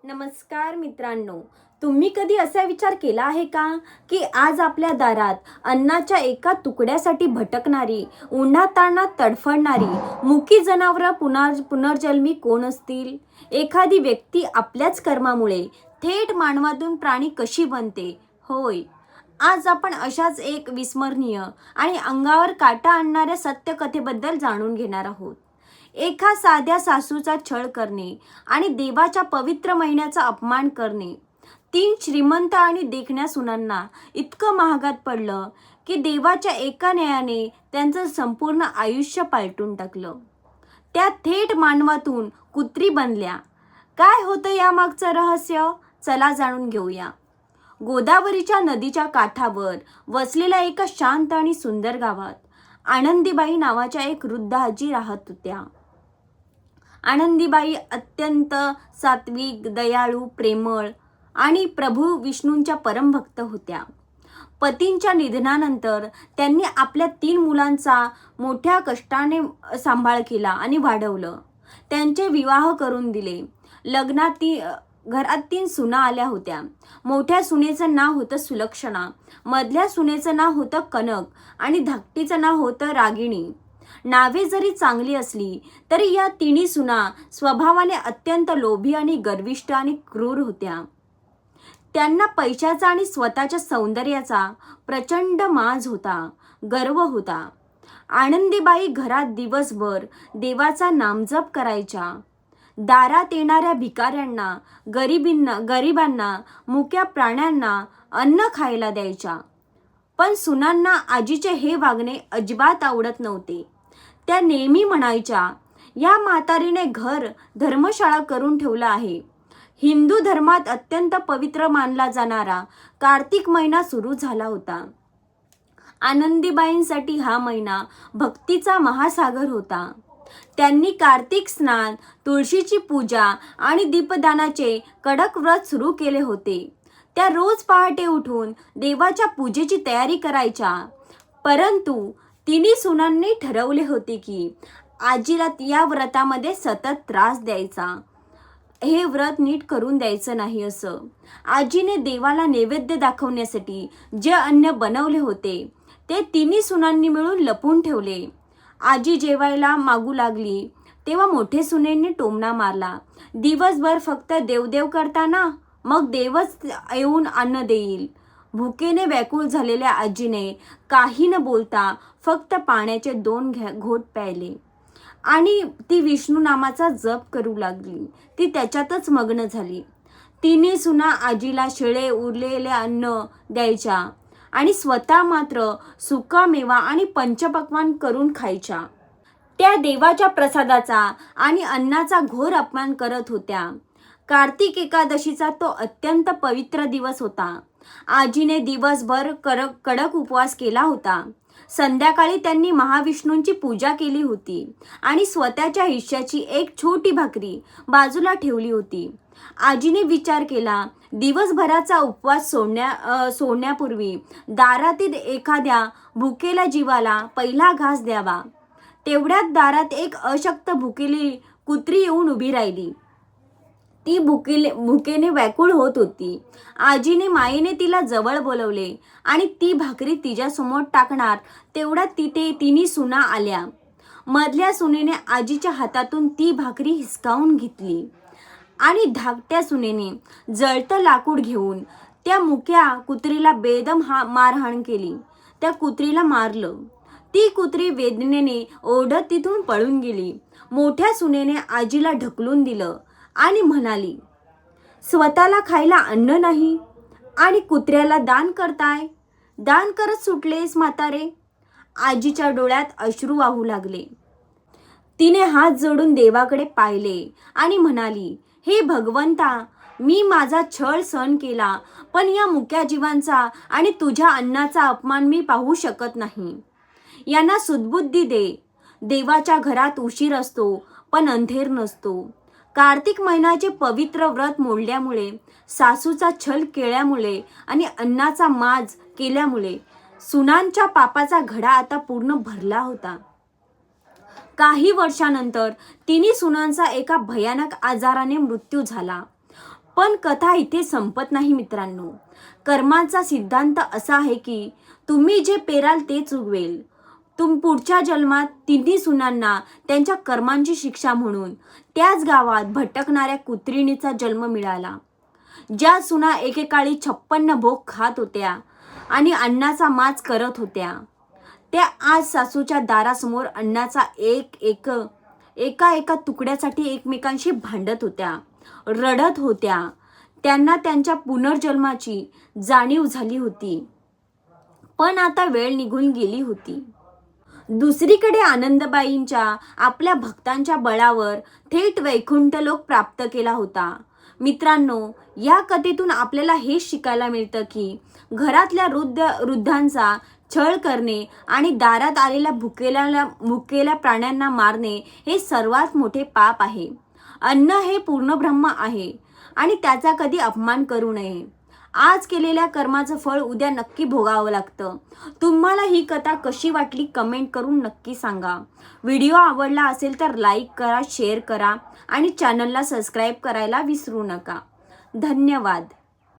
नमस्कार मित्रांनो, तुम्ही कधी असा विचार केला आहे का की आज आपल्या दारात अन्नाच्या एका तुकड्यासाठी भटकणारी, उन्हातान्हात तडफडणारी मुकी जनावरं पुनर्जन्मी कोण असतील? एखादी व्यक्ती आपल्याच कर्मामुळे थेट मानवातून प्राणी कशी बनते? होय, आज आपण अशाच एक विस्मरणीय आणि अंगावर काटा आणणाऱ्या सत्यकथेबद्दल जाणून घेणार आहोत. एका साध्या सासूचा छळ करणे आणि देवाच्या पवित्र महिन्याचा अपमान करणे, 3 श्रीमंत आणि देखण्या सुनांना इतकं महागात पडलं की देवाच्या एका न्यायाने त्यांचं संपूर्ण आयुष्य पालटून टाकलं. त्या थेट मानवातून कुत्री बनल्या. काय होतं यामागचं रहस्य? चला जाणून घेऊया. गोदावरीच्या नदीच्या काठावर वसलेल्या एका शांत आणि सुंदर गावात आनंदीबाई नावाच्या एक वृद्ध आजी राहत होत्या. आनंदीबाई अत्यंत सात्विक, दयाळू, प्रेमळ आणि प्रभू विष्णूंच्या परमभक्त होत्या. पतींच्या निधनानंतर त्यांनी आपल्या 3 मुलांचा मोठ्या कष्टाने सांभाळ केला आणि वाढवलं. त्यांचे विवाह करून दिले. लग्नात घरात 3 सुना आल्या होत्या. मोठ्या सुनेचं नाव होतं सुलक्षणा, मधल्या सुनेचं नाव होतं कनक आणि धाकटीचं नाव होतं रागिणी. नावे जरी चांगली असली तरी या 3 सुना स्वभावाने अत्यंत लोभी आणि गर्विष्ठ आणि क्रूर होत्या. त्यांना पैशाचा आणि स्वतःच्या सौंदर्याचा प्रचंड माज होता, गर्व होता. आनंदीबाई घरात दिवसभर देवाचा नामजप करायच्या. दारात येणाऱ्या भिकाऱ्यांना, गरिबांना, मुक्या प्राण्यांना अन्न खायला द्यायच्या. पण सुनांना आजीचे हे वागणे अजिबात आवडत नव्हते. त्या नेहमी म्हणायच्या, या म्हातारीने घर धर्मशाळा करून ठेवला आहे. हिंदू धर्मात अत्यंत पवित्र मानला जाणारा कार्तिक महिना सुरू झाला होता. आनंदीबाईंसाठी हा महिना भक्तीचा महासागर होता. त्यांनी कार्तिक स्नान, तुळशीची पूजा आणि दीपदानाचे कडक व्रत सुरू केले होते. त्या रोज पहाटे उठून देवाच्या पूजेची तयारी करायच्या. परंतु 3 सुनांनी ठरवले होते की आजीला या व्रतामध्ये सतत त्रास द्यायचा, हे व्रत नीट करून द्यायचं नाही असं. आजीने देवाला नैवेद्य दाखवण्यासाठी जे अन्न बनवले होते ते 3 सुनांनी मिळून लपून ठेवले. आजी जेवायला मागू लागली तेव्हा मोठे सुनेंनी टोमणा मारला, दिवसभर फक्त देवदेव करताना, मग देवच येऊन अन्न देईल. भुकेने व्याकुळ झालेल्या आजीने काही न बोलता फक्त पाण्याचे 2 घोट प्यायले आणि ती विष्णू नामाचा जप करू लागली. ती त्याच्यातच मग्न झाली. 3 सुना आजीला शिळे उरलेले अन्न द्यायच्या आणि स्वतः मात्र सुका मेवा आणि पंचपक्वान्न करून खायच्या. त्या देवाच्या प्रसादाचा आणि अन्नाचा घोर अपमान करत होत्या. कार्तिक एकादशीचा तो अत्यंत पवित्र दिवस होता. आजीने दिवसभर कडक उपवास केला होता. संध्याकाळी त्यांनी महाविष्णूंची पूजा केली होती आणि स्वतःच्या हिश्श्याची एक छोटी भाकरी बाजूला ठेवली होती. आजीने विचार केला, दिवसभराचा उपवास सोडण्यापूर्वी दारातील एखाद्या भुकेल्या जीवाला पहिला घास द्यावा. तेवढ्यात दारात एक अशक्त भुकेली कुत्री येऊन उभी राहिली. ती भुकेने व्याकुळ होत होती. आजीने मायेने तिला जवळ बोलवले आणि ती भाकरी तिच्यासमोर टाकणार तेवढ्यात तिथे 3 सुना आल्या. मधल्या सुनेने आजीच्या हातातून ती भाकरी हिसकावून घेतली आणि धाकट्या सुनेने जळतं लाकूड घेऊन त्या मुक्या कुत्रीला बेदम मारहाण केली. त्या कुत्रीला मारलं. ती कुत्री वेदनेने ओरडत तिथून पळून गेली. मोठ्या सुनेने आजीला ढकलून दिलं आणि म्हणाली, स्वतःला खायला अन्न नाही आणि कुत्र्याला दान करताय? दान करत सुटलेस म्हातारे. आजीच्या डोळ्यात अश्रू वाहू लागले. तिने हात जोडून देवाकडे पाहिले आणि म्हणाली, हे भगवंता, मी माझा छळ सहन केला, पण या मुक्या जीवांचा आणि तुझ्या अन्नाचा अपमान मी पाहू शकत नाही. यांना सुदबुद्धी दे. देवाच्या घरात उशीर असतो पण अंधेर नसतो. कार्तिक महिन्याचे पवित्र व्रत मोडल्यामुळे, सासूचा छल केल्यामुळे आणि अन्नाचा माज केल्यामुळे सुनांच्या पापाचा घडा आता पूर्ण भरला होता. काही वर्षानंतर 3 सुनांचा एका भयानक आजाराने मृत्यू झाला. पण कथा इथे संपत नाही मित्रांनो. कर्माचा सिद्धांत असा आहे की तुम्ही जे पेराल तेच उगवेल. पुढच्या जन्मात तिन्ही सुनांना त्यांच्या कर्मांची शिक्षा म्हणून त्याच गावात भटकणाऱ्या कुत्रिणीचा जन्म मिळाला. ज्या सुना एकेकाळी 56 भोग खात होत्या आणि अन्नाचा माज करत होत्या, त्या आज सासूच्या दारासमोर अन्नाचा एका तुकड्यासाठी एकमेकांशी भांडत होत्या, रडत होत्या. त्यांना त्यांच्या पुनर्जन्माची जाणीव झाली होती, पण आता वेळ निघून गेली होती. दुसरीकडे आनंदबाईंच्या आपल्या भक्तांच्या बळावर थेट वैकुंठ लोक प्राप्त केला होता. मित्रांनो, या कथेतून आपल्याला हे शिकायला मिळतं की घरातल्या वृद्धांचा छळ करणे आणि दारात आलेल्या भुकेल्या प्राण्यांना मारणे हे सर्वात मोठे पाप आहे. अन्न हे पूर्ण ब्रह्म आहे आणि त्याचा कधी अपमान करू नये. आज केलेल्या कर्माचं फळ उद्या नक्की भोगावं लागतं. तुम्हाला ही कथा कशी वाटली कमेंट करून नक्की सांगा. व्हिडिओ आवडला असेल तर लाईक करा, शेअर करा आणि चॅनलला सबस्क्राईब करायला विसरू नका. धन्यवाद.